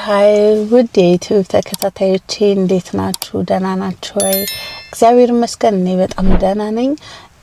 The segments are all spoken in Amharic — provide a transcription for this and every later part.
ሃይ ውድ የዩቲዩብ ተከታታዮቼ እንዴት ናችሁ? ደህና ናችሁ ወይ? እግዚአብሔር ይመስገን እኔ በጣም ደህና ነኝ።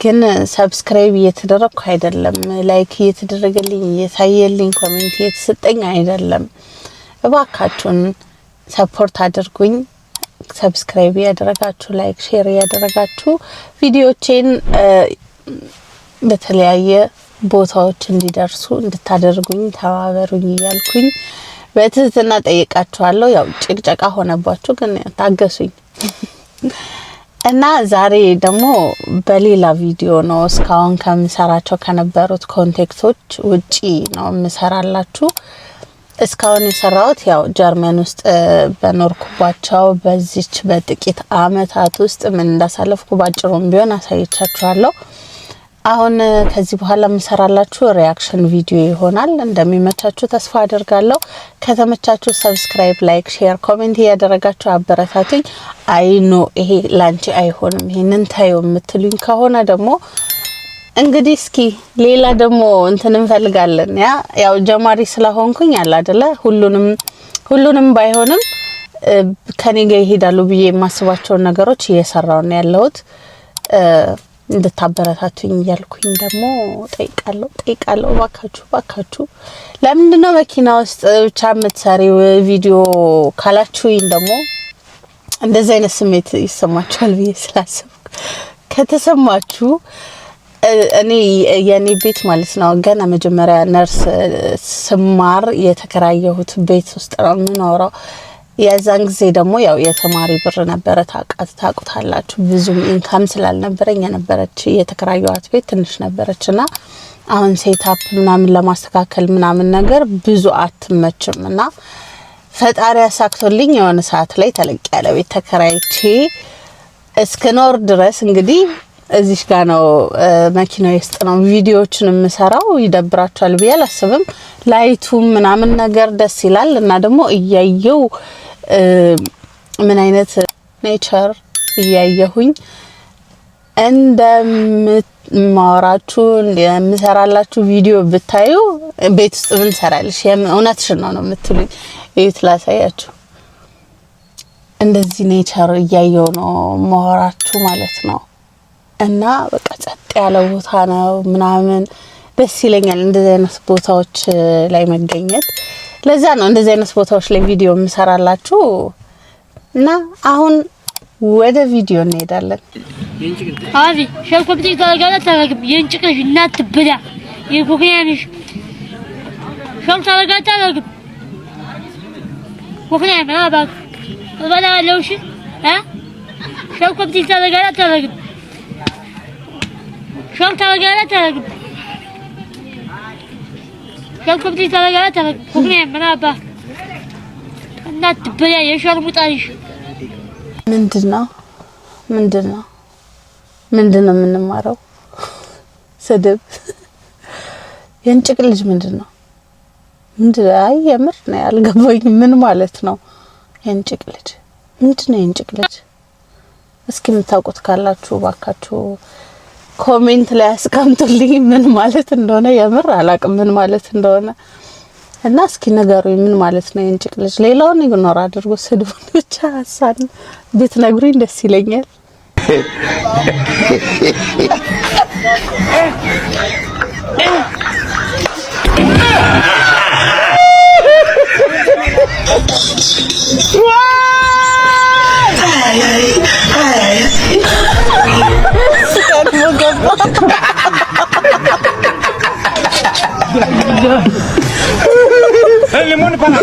ግን ሰብስክራይብ እየተደረግኩ አይደለም፣ ላይክ እየተደረገልኝ እየታየልኝ ኮሜንት እየተሰጠኝ አይደለም። እባካችሁን ሰፖርት አድርጉኝ። ሰብስክራይብ ያደረጋችሁ፣ ላይክ ሼር ያደረጋችሁ ቪዲዮቼን በተለያየ ቦታዎች እንዲደርሱ እንድታደርጉኝ ተባበሩኝ እያልኩኝ በትህትና ጠይቃችኋለሁ። ያው ጭቅጨቃ ሆነባችሁ ግን ታገሱኝ። እና ዛሬ ደግሞ በሌላ ቪዲዮ ነው እስካሁን ከምሰራቸው ከነበሩት ኮንቴክስቶች ውጪ ነው ምሰራላችሁ። እስካሁን የሰራሁት ያው ጀርመን ውስጥ በኖርኩባቸው በዚች በጥቂት አመታት ውስጥ ምን እንዳሳለፍኩ ባጭሩም ቢሆን አሳይቻችኋለሁ። አሁን ከዚህ በኋላ ምሰራላችሁ ሪአክሽን ቪዲዮ ይሆናል። እንደሚመቻችሁ ተስፋ አደርጋለሁ። ከተመቻችሁ ሰብስክራይብ፣ ላይክ፣ ሼር፣ ኮሜንት ያደረጋችሁ አበረታቱኝ። አይኖ ይሄ ላንቺ አይሆንም ይሄንን ታዩ የምትሉኝ ከሆነ ደግሞ እንግዲህ እስኪ ሌላ ደግሞ እንትን እንፈልጋለን። ያው ጀማሪ ስለሆንኩኝ አለ አይደለ ሁሉንም ባይሆንም ከኔ ጋር ይሄዳሉ ብዬ የማስባቸው ነገሮች እየሰራው ነው ያለሁት። እንድታበረታቱኝ እያልኩኝ ደግሞ ጠይቃለሁ። ባካችሁ ለምንድነው መኪና ውስጥ ብቻ የምትሰሪው ቪዲዮ ካላችሁኝ ደግሞ እንደዚህ አይነት ስሜት ይሰማችኋል ብዬ ስላሰብኩ ከተሰማችሁ እኔ የኔ ቤት ማለት ነው ገና መጀመሪያ ነርስ ስማር የተከራየሁት ቤት ውስጥ ነው የምኖረው። የዛን ጊዜ ደግሞ ያው የተማሪ ብር ነበረ ታቁታላችሁ። ብዙም ኢንካም ስላልነበረኝ የነበረች የተከራየኋት ቤት ትንሽ ነበረችና አሁን ሴታፕ ምናምን ለማስተካከል ምናምን ነገር ብዙ አትመችምና ፈጣሪ ያሳክቶልኝ የሆነ ሰዓት ላይ ተለቅ ያለ ቤት ተከራይቼ እስከኖር ድረስ እንግዲህ እዚህ ጋር ነው መኪናው ውስጥ ነው ቪዲዮዎችን የምሰራው። ይደብራችኋል ብዬ አላስብም። ላይቱ ምናምን ነገር ደስ ይላል እና ደግሞ እያየው ምን አይነት ኔቸር እያየሁኝ እንደምማወራችሁ እንደምሰራላችሁ ቪዲዮ ብታዩ ቤት ውስጥ ምን ሰራልሽ እውነትሽን ነው የምትሉኝ። እዩት ላሳያችሁ። እንደዚህ ኔቸር እያየው ነው ማወራችሁ ማለት ነው። እና በቃ ጸጥ ያለ ቦታ ነው ምናምን ደስ ይለኛል እንደዚህ አይነት ቦታዎች ላይ መገኘት። ለዛ ነው እንደዚህ አይነት ቦታዎች ላይ ቪዲዮ ምሰራላችሁ። እና አሁን ወደ ቪዲዮ እንሄዳለን። አዚ ሸልኮብቲ ታጋላ ታረግብ የንጭቅሽ እናት ብላ ይኩክያንሽ ሸም ታረጋታ ታረግብ ኩክያ ማባክ ወላ ለውሽ ሸልኮብቲ ታጋላ ታረግብ شو ترجعنا ترجع شو كنتي ترجعنا ترجع كوني منابا النات بيا يشار مطايش ምንድነው የምንማረው? ስድብ የንጭቅ ልጅ ምንድነው አይ የምር ነው ያልገባኝ። ምን ማለት ነው የንጭቅ ልጅ? ምንድነው የንጭቅ ልጅ? እስኪ የምታውቁት ካላችሁ ባካችሁ ኮሜንት ላይ አስቀምጡልኝ ምን ማለት እንደሆነ። የምር አላቅም ምን ማለት እንደሆነ እና እስኪ ንገሩኝ ምን ማለት ነው የንጭቅ ልጅ? ሌላውን ኢግኖር አድርጉ፣ ስድቡን ብቻ አሳን ብትነግሩኝ ደስ ይለኛል። El limón para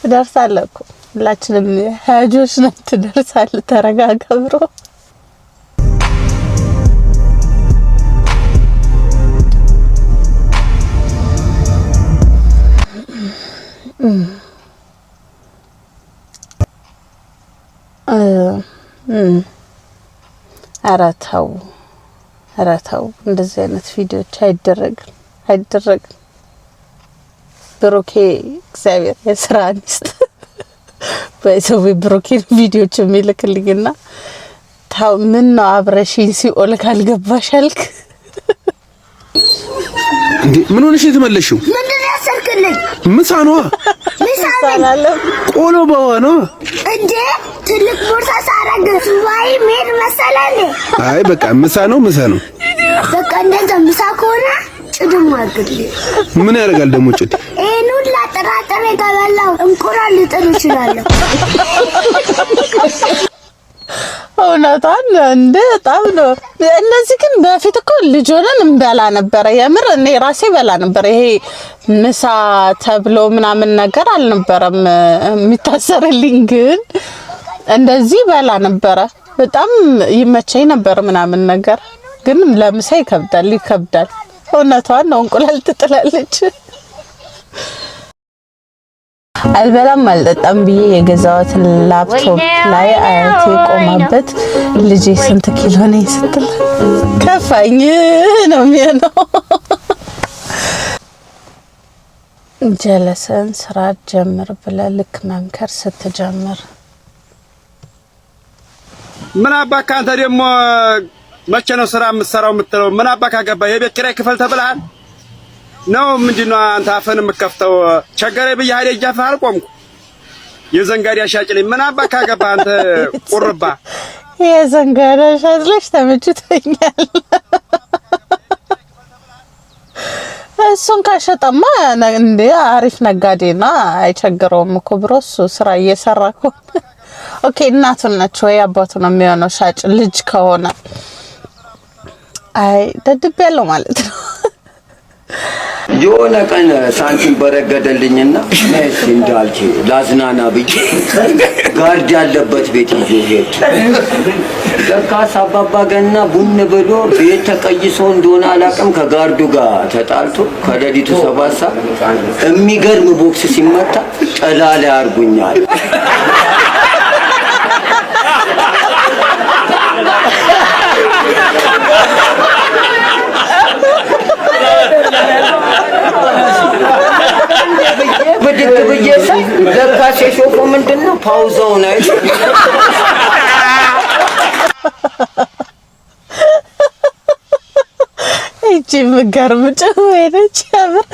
ደርሳለሁ እኮ ሁላችንም ሀጆች ነን። ትደርሳለህ። ተረጋጋ ብሮ። ኧረ ተው እንደዚህ አይነት ቪዲዮች አይደረግም። ብሩኬ እግዚአብሔር የስራ አንስት በሰው ብሩኬ ቪዲዮዎች የሚልክልኝና ታው ምን ነው አብረሽኝ ሲኦል ካልገባሽ አልክ እንዴ? ምን ሆነሽ የተመለሽው? ምንድነው ያሰርክልኝ? ምሳ ነው ቆሎ በሆነ እንዴ ትልቅ ቦርሳ ሳረግ ሱባኤ ሜድ መሰለኝ። አይ በቃ ምሳ ነው በቃ እንደዛ ምሳ ከሆነ ጭድም አግልኝ። ምን ያደርጋል ደግሞ ጭድ? ይሄን ሁላ ጥራጥሬ ከበላው እንቁላል ልጥል እችላለሁ። እውነታን እንደ በጣም ነው። እነዚህ ግን በፊት እኮ ልጅ ሆነን እንበላ ነበር። የምር እኔ ራሴ በላ ነበር። ይሄ ምሳ ተብሎ ምናምን ነገር አልነበረም የሚታሰርልኝ፣ ግን እንደዚህ በላ ነበረ። በጣም ይመቸኝ ነበር ምናምን ነገር፣ ግን ለምሳ ይከብዳል። እውነቷን ነው። እንቁላል ትጥላለች። አልበላም አልጠጣም ብዬ የገዛሁትን ላፕቶፕ ላይ አያቴ ቆማበት ልጄ ስንት ኪሎ ነኝ ስትል ከፋኝ ነው የሚሆነው። ጀለሰን ስራ ጀምር ብለህ ልክ መምከር ስትጀምር ምን አባካ አንተ ደግሞ መቼ ነው ስራ የምትሰራው የምትለው? ምን አባካ ገባ? የቤት ኪራይ ክፈል ተብለሃል ነው ምንድነው? አንተ አፈን የምከፍተው ቸገሬ ብዬ ሀይሌ ጃፋ አልቆምኩ የዘንጋዳ ሻጭ ነኝ። ምን አባካ ገባ አንተ ቁርባ? የዘንጋዳ ሻጭ ልጅ ተመችቶኛል። እሱን ካሸጠማ እንደ አሪፍ ነጋዴና አይቸግረውም እኮ ብሮ እሱ ስራ እየሰራ እኮ። ኦኬ እናቱ ነች ወይ አባቱ ነው የሚሆነው ሻጭ ልጅ ከሆነ? አይ ደድብ ያለው ማለት ነው። የሆነ ቀን ሳንቲም በረገደልኝና መቼ እንዳልቼ ላዝናና ብዬ ጋርድ ያለበት ቤት ይዤ ሄድ። ለካስ አባባ ገና ቡን ብሎ ቤት ተቀይሶ እንደሆነ አላውቅም ከጋርዱ ጋር ተጣልቶ ከሌሊቱ 7 ሰዓት የሚገርም ቦክስ ሲመታ ጥላ ላይ አርጉኛል። ብድግ ብዬ ሳይ ለካስ የሾፈው ምንድነው ፓውዛው ነው። እቺ ምገርምጭ ወይነች ያምር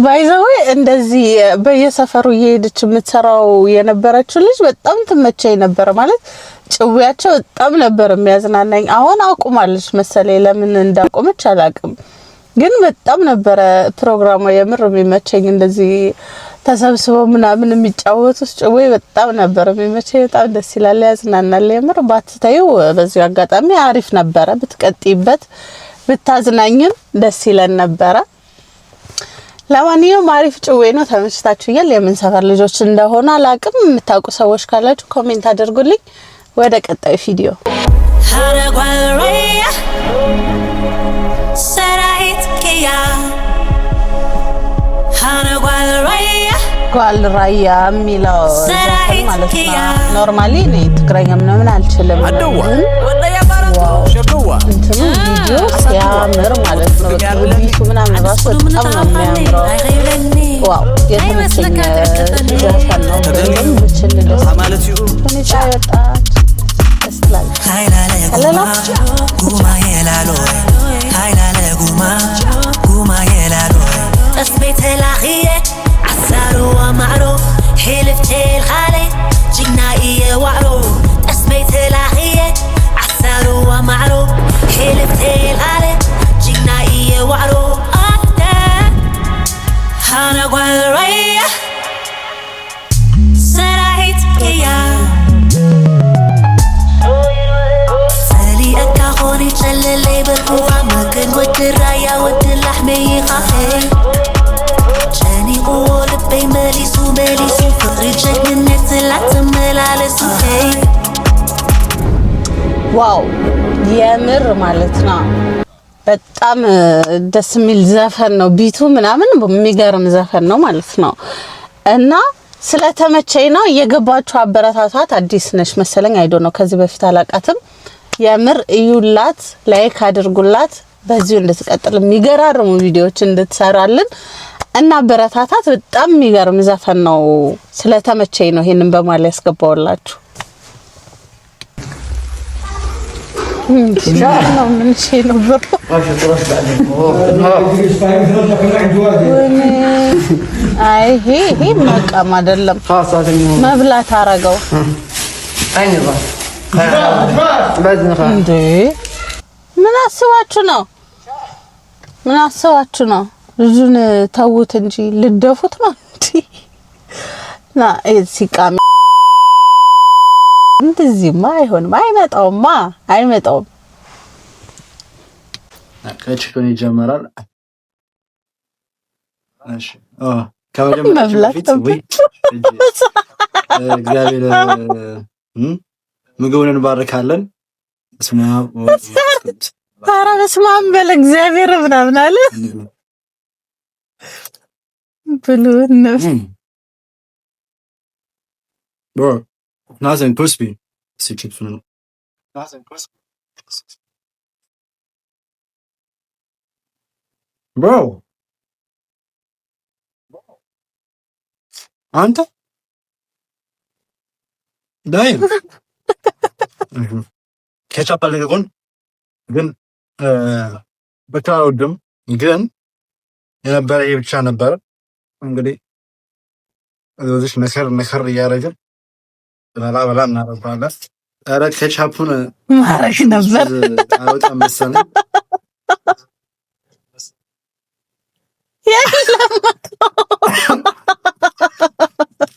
ባይዘው እንደዚህ በየሰፈሩ እየሄደች የምትሰራው የነበረችው ልጅ በጣም ትመቸኝ ነበር። ማለት ጭውያቸው በጣም ነበር የሚያዝናናኝ። አሁን አቁማለች መሰለኝ፣ ለምን እንዳቆመች አላውቅም። ግን በጣም ነበር ፕሮግራሙ የምር የሚመቸኝ። እንደዚህ ተሰብስበው ምናምን የሚጫወቱት ጭዌ በጣም ነበር የሚመቸኝ። በጣም ደስ ይላል፣ ያዝናናል። የምር ባትታዩ በዚህ አጋጣሚ አሪፍ ነበረ፣ ብትቀጥይበት ብታዝናኝም ደስ ይለን ነበረ። ለማንኛውም አሪፍ ጭዌ ነው፣ ተመችታችሁኛል። የምን ሰፈር ልጆች እንደሆነ አላቅም፣ የምታውቁ ሰዎች ካላችሁ ኮሜንት አድርጉልኝ። ወደ ቀጣዩ ቪዲዮ ጓል ራያ የሚለው ማለት ነው። ኖርማሊ እኔ ትግረኛ ምናምን አልችልም፣ እንትኑ ቪዲዮ ሲያምር ማለት ነው። ቢቱ ምናምን ራሱ በጣም ነው የሚያምረው። ዋው የተመቸኝ ዘፈን ነው። ምንም ብችል ደስ ሁኔታ ወጣች ደስ ትላለች። ከለላችሁ ጉማ የላሎ ሃይላለ ጉማ የላሎ እስቤት ላኺየ አሳሩ ወማዕሮ ሒልፍቴ ልኻለ ጅግናኢየ ዋዕሮ እስቤት ላኺየ አሳሩ ወማዕሮ ሒልፍቴ ልኻለ ጅግናኢየ ዋዕሮ አደ ሃነ ጓል ራያ ሰራሒት እያ ሰሊአካ ኾኒ ጨለለይ በልኩኻ መክን ወድ ራያ ወድ ላሕመይ ኻኸይ ጨኒቁዎ ልበይ መሊሱ ፍቅሪ ጀግንነት ላትመላለሱ ዋው የምር ማለት ነው። በጣም ደስ የሚል ዘፈን ነው። ቢቱ ምናምን የሚገርም ዘፈን ነው ማለት ነው። እና ስለተመቸኝ ነው እየገባችሁ አበረታታት። አዲስ ነሽ መሰለኝ አይዶ ነው፣ ከዚህ በፊት አላቃትም። የምር እዩላት፣ ላይክ አድርጉላት። በዚሁ እንድትቀጥል የሚገራርሙ ቪዲዮዎች እንድትሰራልን እና በረታታት። በጣም የሚገርም ዘፈን ነው። ስለተመቸኝ ነው ይሄንን በማለት ያስገባውላችሁ። ነው ምን ሺ ነው ብሩ አይ ይሄ መቃም አይደለም መብላት አረገው እንዴ ምን አስባችሁ ነው ልጁን ተውት እንጂ ልደፉት ነው እንዴ ና ሲቃም እንደዚህማ አይሆንም አይመጣውም ከችኮን ይጀምራል እሺ መብላት እግዚአብሔር ምግቡን እንባርካለን በስመ አብ በለ እግዚአብሔር ምናምን አለ ብሉ ነው bro nothing crispy see chips no nothing crispy bro አንተ ዳይ ketchup አለገን ግን በታውድም ግን የነበረ ብቻ ነበር እንግዲህ እዚህ ነከር ያረጋል በላ እናረጋለን አረ ketchup-ን ማረሽ ነበር አውጣ መሰለኝ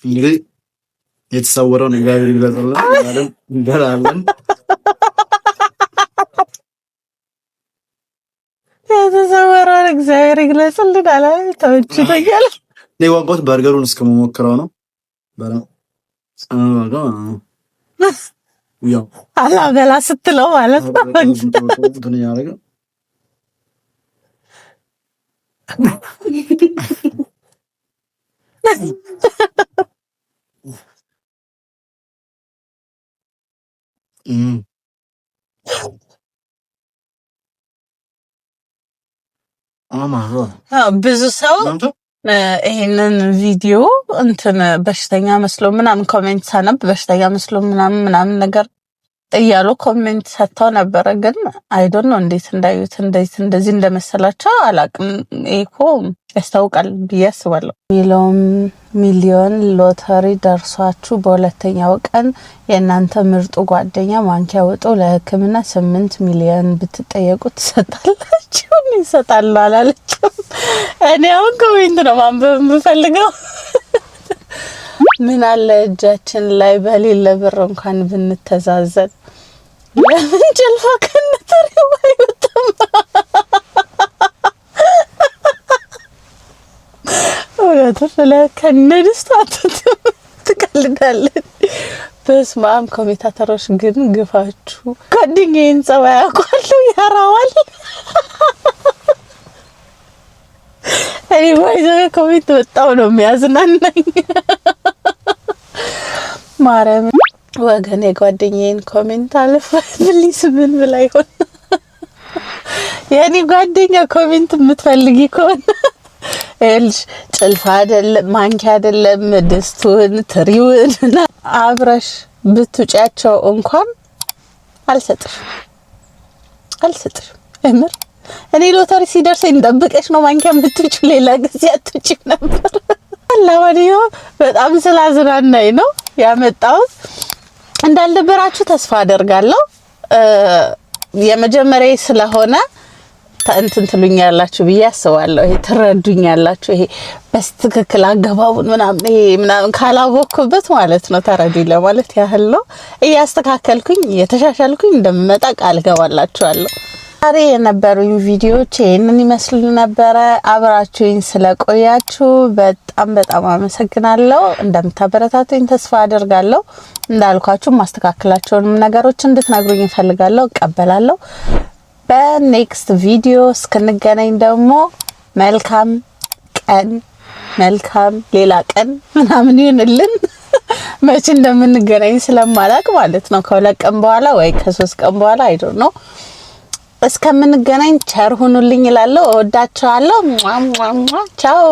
እንግዲህ የተሰወረውን እግዚአብሔር ይግለጽልን ማለት እንበላለን የተሰወረውን እግዚአብሔር ይግለጽልን አለ ተወችቶኛል ለዋቆት በርገሩን እስከመሞክረው ነው በላ ያው አላበላ ስትለው ማለት ነው ብዙ ሰው ይሄንን ቪዲዮ እንትን በሽተኛ መስሎ ምናምን ኮሜንት ሳነብ በሽተኛ መስሎ ምናምን ነገር እያሉ ኮሜንት ሰጥተው ነበረ። ግን አይ ዶንት ኖ እንዴት እንዳዩት እንደዚህ እንደመሰላቸው አላቅም። እኮ ያስታውቃል ብዬ አስባለሁ። ሚሊዮን ሎተሪ ደርሷችሁ በሁለተኛው ቀን የእናንተ ምርጡ ጓደኛ ማንኪያ ወጦ ለሕክምና 8 ሚሊዮን ብትጠየቁ ትሰጣላችሁ? ይሰጣሉ አላለችም። እኔ አሁን ኮሜንት ነው ማንበብ የምፈልገው። ምን አለ እጃችን ላይ በሌለ ብር እንኳን ብንተዛዘን ለምን ጀልባ ከነተሪው አይወጣም? ወላተር ለከነድስታት ትቀልዳለን። በስመ አብ ኮሜንታተሮች ግን ግፋችሁ ጓደኛዬን ጸባይ አውቃለሁ ያራዋል። እኔ ወይዘሮ ኮሜንት በጣም ነው የሚያዝናናኝ። ማርያም ወገኔ ጓደኛዬን ኮሜንት አለፈ ፕሊስ ምን ብላ ይሆን? የኔ ጓደኛ ኮሜንት የምትፈልጊ ከሆነ እልሽ ጭልፋ አይደለም ማንኪያ አይደለም ድስቱን ትሪውን አብረሽ ብትጫቸው እንኳን አልሰጥሽም። እምር እኔ ሎተሪ ሲደርሰኝ ጠብቀሽ ነው ማንኪያ የምትጩ፣ ሌላ ጊዜ አትጩ ነበር። ለማንኛው በጣም ስላዝናናኝ ነው ያመጣሁት። እንዳልነበራችሁ ተስፋ አደርጋለሁ። የመጀመሪያ ስለሆነ እንትን ትሉኛላችሁ ብዬ አስባለሁ። ይሄ ትረዱኛላችሁ። ይሄ በስትክክል አገባቡን ምናምን ካላወቅኩበት ማለት ነው ተረዲ ለማለት ያህል ነው። እያስተካከልኩኝ የተሻሻልኩኝ እንደምመጣ ቃል ገባላችኋለሁ። ዛሬ የነበሩኝ ቪዲዮዎች ይሄንን ይመስሉ ነበረ። አብራችሁኝ ስለቆያችሁ በጣም አመሰግናለሁ። እንደምታበረታቱኝ ተስፋ አደርጋለሁ። እንዳልኳችሁ ማስተካከላቸውንም ነገሮች እንድትነግሩኝ እፈልጋለሁ፣ እቀበላለሁ። በኔክስት ቪዲዮ እስክንገናኝ ደግሞ መልካም ቀን ሌላ ቀን ምናምን ይሁንልን። መቼ እንደምንገናኝ ስለማላቅ ማለት ነው። ከሁለት ቀን በኋላ ወይ ከ3 ቀን በኋላ አይዶ ነው። እስከምንገናኝ ቸር ሁኑልኝ እላለሁ። እወዳችኋለሁ። ቻው